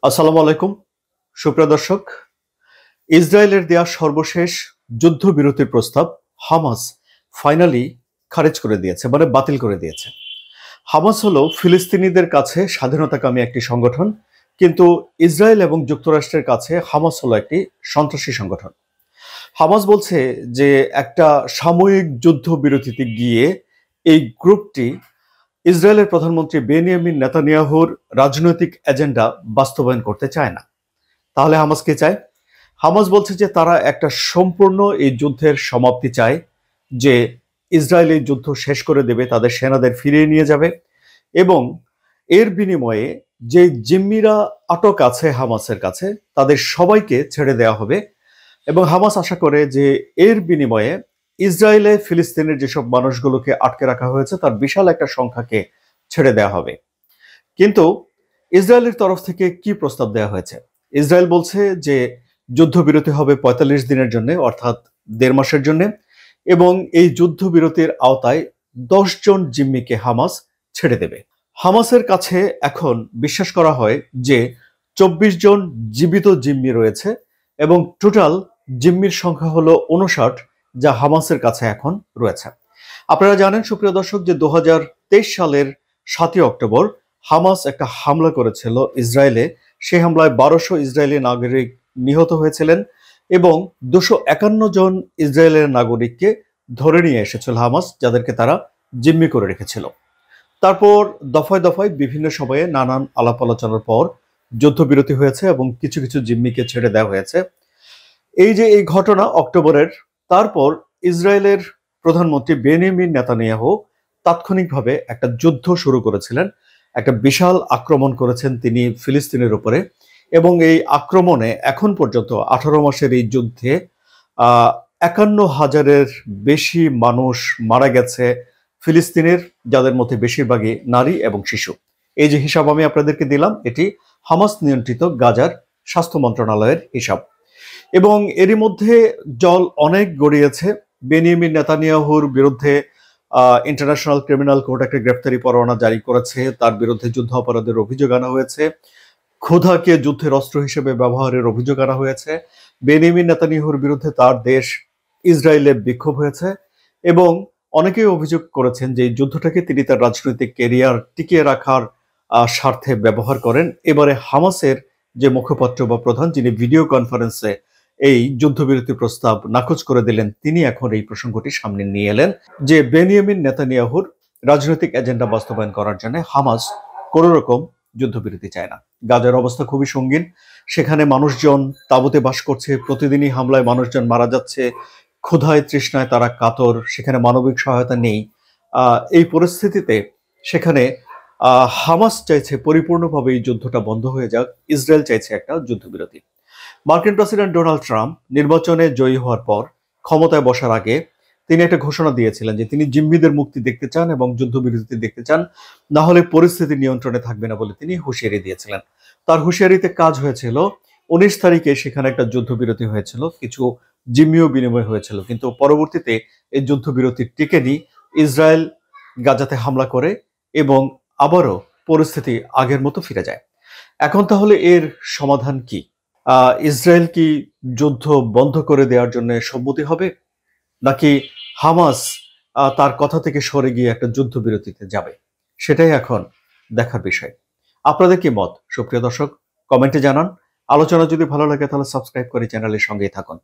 আসসালামু আলাইকুম সুপ্রিয় দর্শক। ইসরায়েলের দেয়া সর্বশেষ যুদ্ধবিরতির প্রস্তাব হামাস ফাইনালি খারিজ করে দিয়েছে, মানে বাতিল করে দিয়েছে। হামাস হলো ফিলিস্তিনিদের কাছে স্বাধীনতাকামী একটি সংগঠন, কিন্তু ইসরায়েল এবং যুক্তরাষ্ট্রের কাছে হামাস হলো একটি সন্ত্রাসী সংগঠন। হামাস বলছে যে একটা সাময়িক যুদ্ধবিরতিতে গিয়ে এই গ্রুপটি ইসরায়েলের প্রধানমন্ত্রী বেনিয়ামিন নেতানিয়াহুর রাজনৈতিক এজেন্ডা বাস্তবায়ন করতে চায় না। তাহলে হামাস কে চায়? হামাস বলছে যে তারা একটা সম্পূর্ণ এই যুদ্ধের সমাপ্তি চায়, যে ইসরায়েল এই যুদ্ধ শেষ করে দেবে, তাদের সেনাদের ফিরিয়ে নিয়ে যাবে এবং এর বিনিময়ে যে জিম্মিরা আটক আছে হামাসের কাছে তাদের সবাইকে ছেড়ে দেওয়া হবে। এবং হামাস আশা করে যে এর বিনিময়ে ইসরায়েলে ফিলিস্তিনের যেসব মানুষগুলোকে আটকে রাখা হয়েছে তার বিশাল একটা সংখ্যাকে ছেড়ে দেওয়া হবে। কিন্তু ইসরায়েলের তরফ থেকে কি প্রস্তাব দেওয়া হয়েছে? ইসরায়েল বলছে যে যুদ্ধবিরতি হবে ৪৫ দিনের জন্য, অর্থাৎ ১.৫ মাসের জন্য, এবং এই যুদ্ধবিরতির আওতায় ১০ জন জিম্মিকে হামাস ছেড়ে দেবে। হামাসের কাছে এখন বিশ্বাস করা হয় যে ২৪ জন জীবিত জিম্মি রয়েছে এবং টোটাল জিম্মির সংখ্যা হলো ৫৯, যা হামাসের কাছে এখন রয়েছে। আপনারা জানেন সুপ্রিয় দর্শক যে ২০২৩ সালের ৭ই অক্টোবর হামাস একটা হামলা করেছিল ইসরায়েলে। সেই হামলায় ১২০০ ইসরায়েলি নাগরিক নিহত হয়েছিলেন এবং ২৫১ জন ইসরায়েলের নাগরিককে ধরে নিয়ে এসেছিল হামাস, যাদেরকে তারা জিম্মি করে রেখেছিল। তারপর দফায় দফায় বিভিন্ন সময়ে নানান আলাপ আলোচনার পর যুদ্ধবিরতি হয়েছে এবং কিছু কিছু জিম্মিকে ছেড়ে দেওয়া হয়েছে। এই যে এই ঘটনা অক্টোবরের, তারপর ইসরায়েলের প্রধানমন্ত্রী বেনিয়ামিন নেতানিয়াহু তাৎক্ষণিকভাবে একটা যুদ্ধ শুরু করেছিলেন। একটা বিশাল আক্রমণ করেছেন তিনি ফিলিস্তিনের উপরে এবং এই আক্রমণে এখন পর্যন্ত ১৮ মাসের এই যুদ্ধে ৫১,০০০-এর বেশি মানুষ মারা গেছে ফিলিস্তিনের, যাদের মধ্যে বেশিরভাগই নারী এবং শিশু। এই যে হিসাব আমি আপনাদেরকে দিলাম, এটি হামাস নিয়ন্ত্রিত গাজার স্বাস্থ্য মন্ত্রণালয়ের হিসাব। এবং এরই মধ্যে জল অনেক গড়িয়েছে। বেনিয়ামিন নেতানিয়াহুর বিরুদ্ধে ইন্টারন্যাশনাল ক্রিমিনাল কোর্ট একটা গ্রেফতারি পরোয়ানা জারি করেছে, তার বিরুদ্ধে যুদ্ধ অপরাধের অভিযোগ আনা হয়েছে, ক্ষুধাকে যুদ্ধের অস্ত্র হিসেবে ব্যবহারের অভিযোগ আনা হয়েছে। বেনিয়ামিন নেতানিয়াহুর বিরুদ্ধে তার দেশ ইসরায়েলে বিক্ষোভ হয়েছে এবং অনেকেই অভিযোগ করেছেন যে এই যুদ্ধটাকে তিনি তার রাজনৈতিক ক্যারিয়ার টিকিয়ে রাখার স্বার্থে ব্যবহার করেন। এবারে হামাসের যে মুখপাত্র বা প্রধান, যিনি ভিডিও কনফারেন্সে এই যুদ্ধবিরতি প্রস্তাব নাকচ করে দিলেন, তিনি এখন এই প্রসঙ্গটি সামনে নিয়ে এলেন যে বেনিয়ামিন নেতানিয়াহুর রাজনৈতিক এজেন্ডা বাস্তবায়ন করার জন্য হামাস কোনো রকম যুদ্ধবিরতি চায় না। গাজার অবস্থা খুবই সঙ্গীন, সেখানে মানুষজন তাঁবুতে বাস করছে, প্রতিদিনই হামলায় মানুষজন মারা যাচ্ছে, ক্ষুধায় তৃষ্ণায় তারা কাতর, সেখানে মানবিক সহায়তা নেই। এই পরিস্থিতিতে সেখানে হামাস চাইছে পরিপূর্ণভাবে এই যুদ্ধটা বন্ধ হয়ে যাক, ইসরায়েল চাইছে একটা যুদ্ধবিরতি। মার্কিন প্রেসিডেন্ট ডোনাল্ড ট্রাম্প নির্বাচনে জয়ী হওয়ার পর ক্ষমতায় বসার আগে তিনি একটা ঘোষণা দিয়েছিলেন যে তিনি জিম্মিদের মুক্তি দেখতে চান এবং যুদ্ধবিরতি দেখতে চান, না হলে পরিস্থিতি নিয়ন্ত্রণে থাকবে না বলে তিনি হুঁশিয়ারি দিয়েছিলেন। তার হুঁশিয়ারিতে কাজ হয়েছিল। ১৯ তারিখে সেখানে একটা যুদ্ধবিরতি হয়েছিল, কিছু জিম্মিও বিনিময় হয়েছিল, কিন্তু পরবর্তীতে এই যুদ্ধবিরতি টিকেনি। ইসরায়েল গাজাতে হামলা করে এবং আবারও পরিস্থিতি আগের মতো ফিরে যায়। এখন তাহলে এর সমাধান কি? ইসরায়েল কি যুদ্ধ বন্ধ করে দেওয়ার জন্য সম্মতি হবে, নাকি হামাস তার কথা থেকে সরে গিয়ে একটা যুদ্ধবিরতিতে যাবে? সেটাই এখন দেখার বিষয়। আপনাদের কি মত সুপ্রিয় দর্শক? কমেন্টে জানান। আলোচনা যদি ভালো লাগে তাহলে সাবস্ক্রাইব করে চ্যানেলের সঙ্গেই থাকুন।